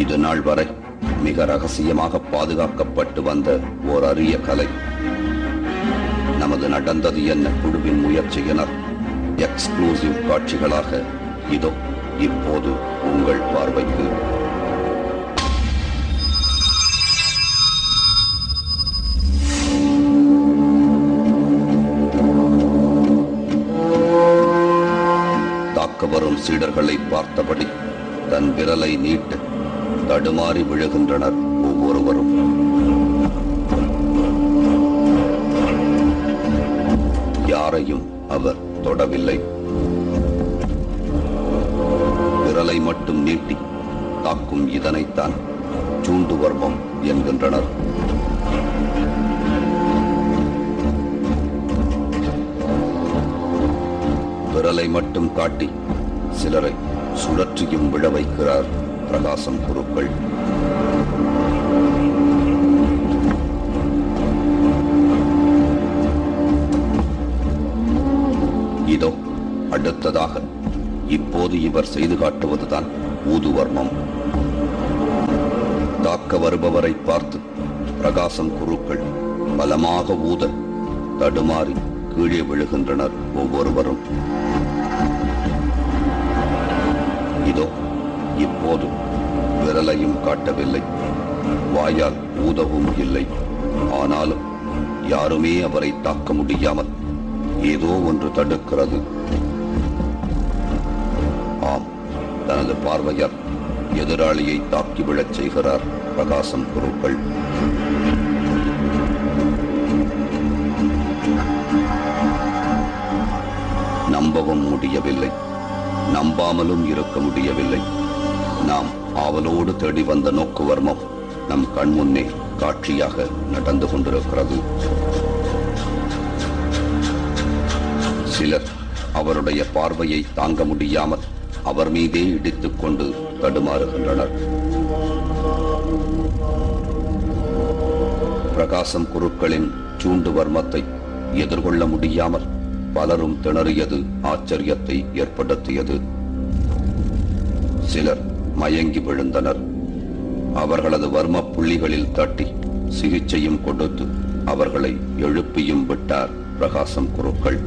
இது நாள் வரை மிக ரகசியமாக பாதுகாக்கப்பட்டு வந்த ஓர் அரிய கலை. நமது நடந்தது என்ன குழுவின் முயற்சியினர் எக்ஸ்க்ளூசிவ் காட்சிகளாக இதோ இப்போது உங்கள் பார்வைக்கு. தாக்க வரும் சீடர்களை பார்த்தபடி தன் விரலை நீட்டு தடுமாறி விழுகின்றனர் ஒவ்வொருவரும். யாரையும் அவர் தொடவில்லை. விரலை மட்டும் நீட்டி தாக்கும் இதனைத்தான் சூண்டுவர்மம் என்கின்றனர். விரலை மட்டும் காட்டி சிலரை சுழற்றியும் விழ வைக்கிறார் பிரகாசம் குருக்கள். இதோ அடுத்ததாக இப்போது இவர் செய்து காட்டுவதுதான் ஊதுவர்மம். தாக்க வருபவரை பார்த்து பிரகாசம் குருக்கள் பலமாக ஊத தடுமாறி கீழே விழுகின்றனர் ஒவ்வொருவரும். இதோ இப்போது விரலையும் காட்டவில்லை, வாயால் ஊதவும் இல்லை. ஆனாலும் யாருமே அவரை தாக்க முடியாமல் ஏதோ ஒன்று தடுக்கிறது. ஆம், தனது பார்வையால் எதிராளியை தாக்கி விழச் செய்கிறார் பிரகாசம் குருக்கள். நம்பவும் முடியவில்லை, நம்பாமலும் இருக்க முடியவில்லை. நாம் ஆவலோடு தேடி வந்த நோக்குவர்மம் நம் கண்முன்னே காட்சியாக நடந்து கொண்டிருக்கிறது. சிலர் அவருடைய பார்வையை தாங்க முடியாமல் அவர் மீதே இடித்துக் கொண்டு தடுமாறுகின்றனர். பிரகாசம் குருக்களின் சூண்டு வர்மத்தை எதிர்கொள்ள முடியாமல் பலரும் திணறியது ஆச்சரியத்தை ஏற்படுத்தியது. சிலர் மயங்கி விழுந்தனர். அவர்களது வர்ம புள்ளிகளில் தட்டி சிகிச்சையும் கொடுத்து அவர்களை எழுப்பியும் விட்டார் பிரகாசம் குருக்கள்.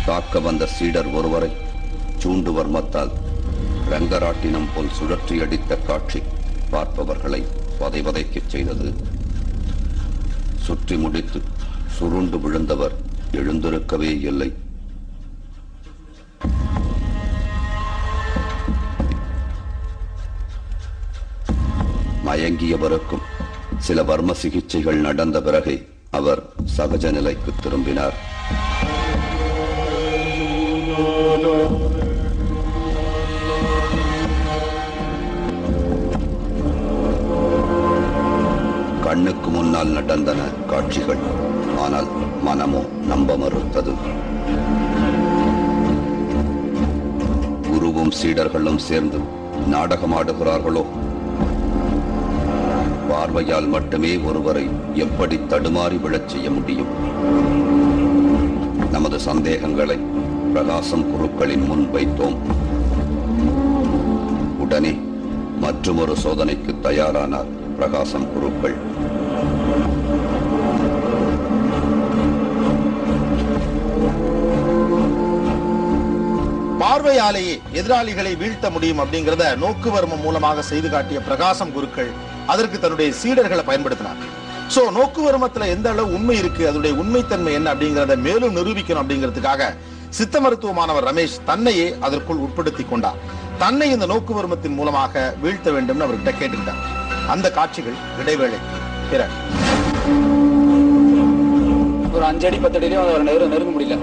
தாக்க வந்த சீடர் ஒருவரை சூண்டு வர்மத்தால் ரங்கராட்டினம் போல் சுழற்றி அடித்த காட்சி பார்ப்பவர்களை வதைவதைக்கச் செய்தது. சுற்றி முடித்து சுருண்டு விழுந்தவர் எழுந்திருக்கவே இல்லை. மயங்கியவருக்கும் சில வர்ம சிகிச்சைகள் நடந்த பிறகே அவர் சகஜ நிலைக்கு திரும்பினார். கண்ணுக்கு முன்னால் நடந்தன காட்சிகள். ஆனால் மனமோ நம்ப மறுத்தது. குருவும் சீடர்களும் சேர்ந்து நாடகமாடுகிறார்களோ? பார்வையால் மட்டுமே ஒருவரை எப்படி தடுமாறி விழச் செய்ய முடியும்? நமது சந்தேகங்களை பிரகாசம் குருக்களின் முன் வைத்தோம். உடனே மற்றொரு சோதனைக்கு தயாரானார் பிரகாசம் குருக்கள். பார்வையாலேயே எதிராளிகளை வீழ்த்த முடியும் அப்படிங்கிறத நோக்குவர்மம் மூலமாக செய்து காட்டிய பிரகாசம் குருக்கள் அதற்கு தன்னுடைய சீடர்களை பயன்படுத்தினார். சோ நோக்குவர்மத்துல எந்த அளவு உண்மை இருக்கு, அதனுடைய உண்மைத்தன்மை என்ன அப்படிங்கறத மேலும் நிரூபிக்கணும் அப்படிங்கிறதுக்காக சித்த மருத்துவமானவர் ரமேஷ் தன்னையே அதற்குள் உட்படுத்திக் கொண்டார். தன்னை இந்த நோக்குவர்மத்தின் மூலமாக வீழ்த்த வேண்டும் அவர்கிட்ட கேட்டுக்கிட்டார். அந்த காட்சிகள் இடைவேளை பிறகு. ஒரு 5 அடி 10 அடியிலும் அவர் நெருங்க முடியல.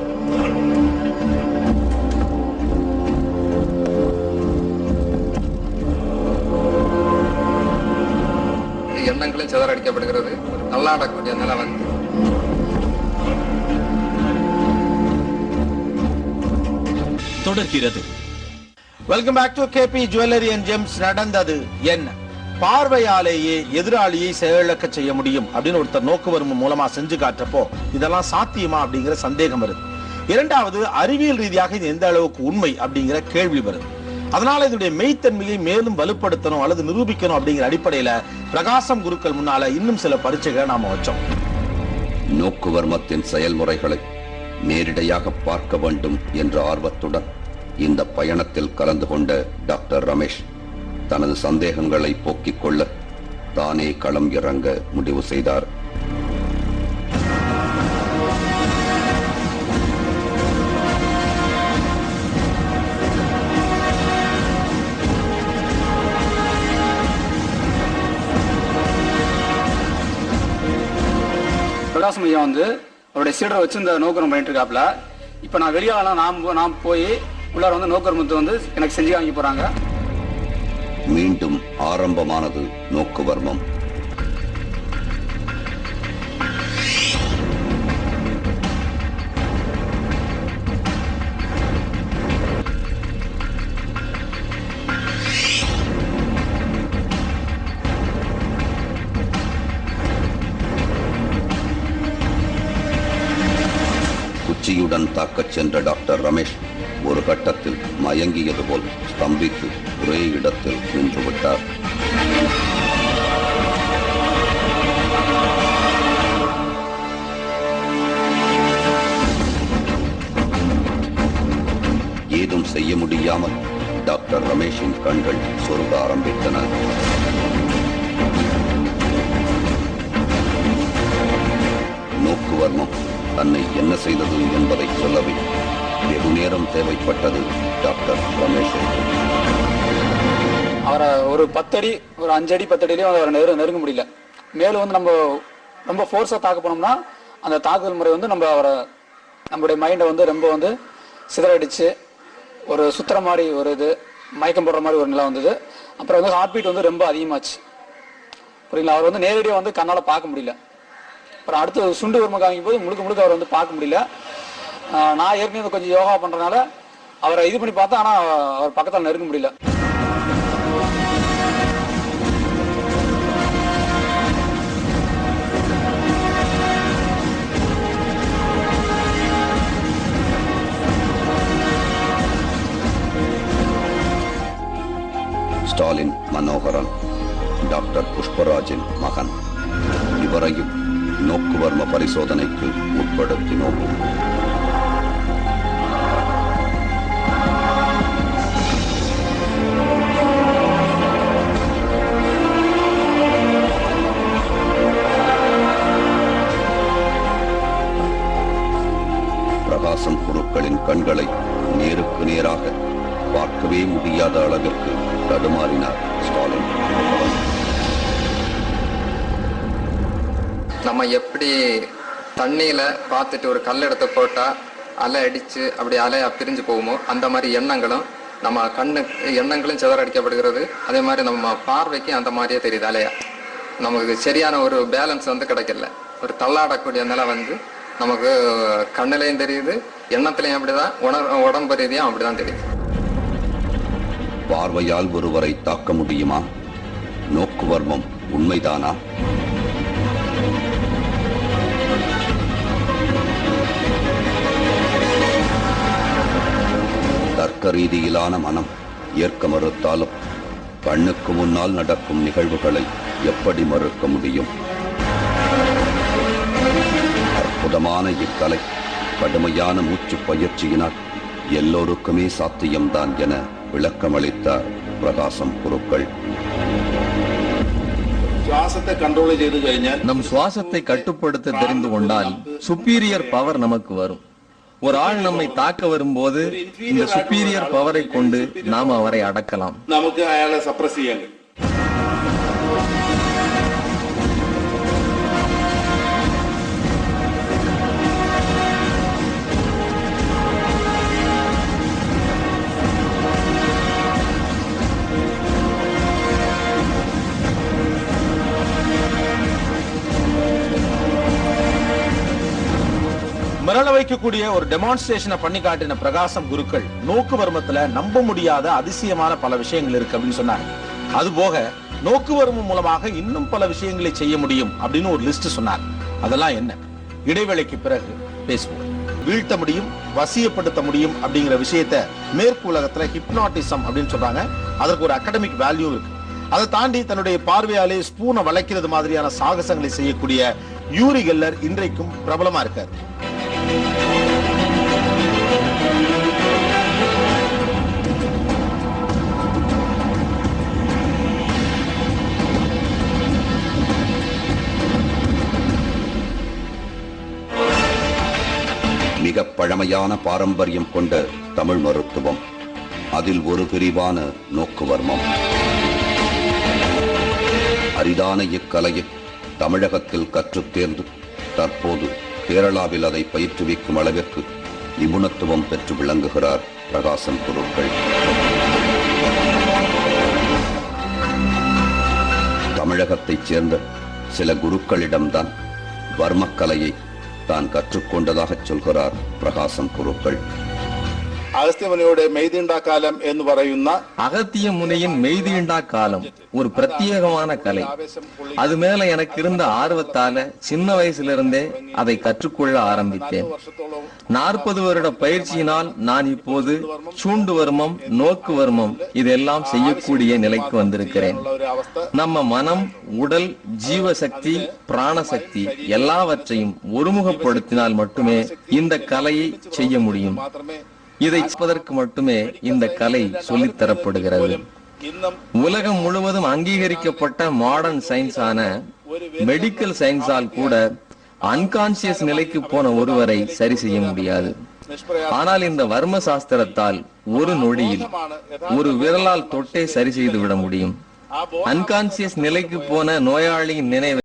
எண்ணங்களும் சிதறடிக்கப்படுகிறது. தள்ளாடக்கூடிய நிலை வந்து தொடர்கிறது. Welcome back to KP jewellery and gems. நடந்தது என்ன? பார்வையாலேயே எதிராளியை செயலிழக்க செய்ய முடியும் அப்படின்னு ஒருத்தர் நோக்குவர்மம் மூலமா செஞ்சு காட்டுறப்போ இதெல்லாம் சாத்தியமா அப்படிங்கிற சந்தேகம் வருது. இரண்டாவது, அறிவியல் ரீதியாக இது எந்த அளவுக்கு உண்மை அப்படிங்கிற கேள்வி வருது. அதனால இதனுடைய மெய்த்தன்மையை மேலும் வலுப்படுத்தணும் அல்லது நிரூபிக்கணும் அப்படிங்கிற அடிப்படையில பிரகாசம் குருக்கள் முன்னால இன்னும் சில பரீட்சைகளை நாம வச்சோம். நோக்குவர்மத்தின் செயல்முறைகளை நேரிடையாக பார்க்க வேண்டும் என்ற ஆர்வத்துடன் இந்த பயணத்தில் கலந்து கொண்ட டாக்டர் ரமேஷ் தனது சந்தேகங்களை போக்கிக் கொள்ள தானே களம் இறங்க முடிவு செய்தார். பிரகாசம் ஐயா வந்து அவருடைய சீடரை வச்சு இந்த நோக்கரம் பண்ணிட்டு இருக்காப்ல. இப்ப நான் வெளியால நான் போய் உள்ளார வந்து நோக்கரமத்தை வந்து எனக்கு செஞ்சு வாங்கி போறாங்க. மீண்டும் ஆரம்பமானது நோக்குவர்மம். குச்சியுடன் தாக்கச் சென்ற டாக்டர் ரமேஷ் ஒரு கட்டத்தில் மயங்கியது போல் ஸ்தம்பித்து ஒரே இடத்தில் நின்றுவிட்டார். ஏதும் செய்ய முடியாமல் டாக்டர் ரமேஷின் கண்கள் சொருக ஆரம்பித்தன. நோக்குவர்மம் தன்னை என்ன செய்தது என்பதை சொல்லவே வெகு நேரம் தேவைப்பட்டது டாக்டர் ரமேஷுக்கு. அவரை ஒரு 10 அடி, ஒரு 5 அடி 10 அடியிலையும் அவரை நெருங்க முடியல. மேலும் வந்து நம்ம ரொம்ப ஃபோர்ஸா தாக்க போனோம்னா அந்த தாக்குதல் முறை வந்து நம்மளுடைய மைண்டை வந்து ரொம்ப வந்து சிதறடிச்சு ஒரு சுத்துற மாதிரி ஒரு இது மயக்கம் போடுற மாதிரி ஒரு நிலை வந்தது. அப்புறம் வந்து ஹார்ட் பீட் வந்து ரொம்ப அதிகமாச்சு. புரியுங்களா? அவர் வந்து நேரடியாக வந்து கண்ணால் பார்க்க முடியல. அப்புறம் அடுத்து சுண்டு உரிமை காமிக்கும் போது முழுக்க அவர் வந்து பார்க்க முடியல. நான் ஏற்கனவே கொஞ்சம் யோகா பண்றதுனால அவரை இது பண்ணி பார்த்தா, ஆனா அவர் பக்கத்தில் நெருங்க முடியல. ஸ்டாலின் மனோகரன் டாக்டர் புஷ்பராஜின் மகன். இவரையும் நோக்குவர்ம பரிசோதனைக்கு உட்படுத்தினோம். பிரகாசம் குருக்களின் கண்களை நேருக்கு நேராக பார்க்கவே முடியாத அளவிற்கு தடுமாறினார் ஸ்டாலின். நம்ம எப்படி தண்ணியில பார்த்துட்டு ஒரு கல் எடுத்து போட்டா அலை அடிச்சு அப்படி அலையா பிரிஞ்சு போகுமோ, அந்த மாதிரி நம்ம எண்ணங்களும் சிதறடிக்கப்படுகிறது. அதே மாதிரி நம்ம பார்வைக்கு அந்த மாதிரியே தெரியுது அலையா. நமக்கு சரியான ஒரு பேலன்ஸ் வந்து கிடைக்கல. ஒரு தள்ளாடக்கூடிய நிலை வந்து நமக்கு கண்ணிலையும் தெரியுது, எண்ணத்திலையும் அப்படிதான், உடம்பு ரீதியும் அப்படிதான் தெரியுது. பார்வையால் ஒருவரை தாக்க முடியுமா? நோக்குவர்மம் உண்மைதானா? தர்க்க ரீதியிலான மனம் ஏற்க மறுத்தாலும் கண்ணுக்கு முன்னால் நடக்கும் நிகழ்வுகளை எப்படி மறுக்க முடியும்? அற்புதமான இக்கலை கடுமையான மூச்சு பயிற்சியினால் எல்லோருக்குமே சாத்தியம்தான் என விளக்கமளித்தார் பிரகாசம் குருக்கள். சுவாசத்தை கண்ட்ரோல் செய்து കഴിഞ്ഞാൽ நம் சுவாசத்தை கட்டுப்படுத்த தெரிந்து கொண்டால் சுப்பீரியர் பவர் நமக்கு வரும். ஒரு ஆள் நம்மை தாக்க வரும்போது இந்த சுப்பீரியர் பவரை கொண்டு நாம் அவரை அடக்கலாம். நமக்கு அயாளை சப்ரஸ் ചെയ്യാൻ. மிரள வைக்கக்கூடிய ஒரு டெமான்ஸ்ட்ரேஷனை பண்ணி காட்டின பிரகாசம் குருக்கள் நோக்குவர்மத்துல நம்ப முடியாத அதிசயமான பல விஷயங்கள் இருக்கு அப்படின்னு சொன்னாங்க. அது போக நோக்குவர்மம் மூலமாக இன்னும் பல விஷயங்களை செய்ய முடியும் அப்படின்னு ஒரு லிஸ்ட் சொன்னார். அதெல்லாம் என்ன? இடைவேளைக்கு பிறகு பேசுவோம். வீழ்த்த முடியும், வசியப்படுத்த முடியும் அப்படிங்கிற விஷயத்தை மேற்கு உலகத்துல ஹிப்னாட்டிசம் அப்படின்னு சொல்றாங்க. அதற்கு ஒரு அகாடமிக் வேல்யூ இருக்கு. அதை தாண்டி தன்னுடைய பார்வையாலே ஸ்பூனை வளைக்கிறது மாதிரியான சாகசங்களை செய்யக்கூடிய யூரி கெல்லர் இன்றைக்கும் பிரபலமா இருக்காரு. மிக பழமையான பாரம்பரியம் கொண்ட தமிழ் மருத்துவம், அதில் ஒரு பிரிவான நோக்குவர்மம். அரிதான இக்கலையை தமிழகத்தில் கற்றுத் தேர்ந்து தற்போது கேரளாவில் அதை பயிற்றுவிக்கும் அளவிற்கு நிபுணத்துவம் பெற்று விளங்குகிறார் பிரகாசம் குருக்கள். தமிழகத்தைச் சேர்ந்த சில குருக்களிடம்தான் வர்மக்கலையை தான் கற்றுக்கொண்டதாக சொல்கிறார் பிரகாசம் குருக்கள். അഗസ്ത്യമുനിയുടെ മെയ്തീണ്ടാ കാലം എന്ന് പറയുന്ന அகத்திய முனியின் மெய்தீண்டா காலம் ஒரு பிரத்யேகமான கலை. அது மேல எனக்கு இருந்த ஆர்வத்தால சின்ன வயசிலிருந்தே அதை கற்றுக்கொள்ள ஆரம்பித்தேன். 40 வருட பயிற்சியினால் நான் இப்போது சூண்டு வர்மம், நோக்கு வர்மம் இதெல்லாம் செய்யக்கூடிய நிலைக்கு வந்திருக்கிறேன். நம்ம மனம், உடல், ஜீவசக்தி, பிராணசக்தி எல்லாவற்றையும் ஒருமுகப்படுத்தினால் மட்டுமே இந்த கலையை செய்ய முடியும். இதை செய்வதற்கு மட்டுமே இந்த கலை சொல்லித்தரப்படுகிறது. உலகம் முழுவதும் அங்கீகரிக்கப்பட்ட மாடர்ன் சயின்ஸான மெடிக்கல் சயின்ஸால் கூட அன்கான்சியஸ் நிலைக்கு போன ஒருவரை சரி செய்ய முடியாது. ஆனால் இந்த வர்ம சாஸ்திரத்தால் ஒரு நொடியில் ஒரு விரலால் தொட்டே சரி செய்து விட முடியும். அன்கான்சியஸ் நிலைக்கு போன நோயாளியின் நினைவை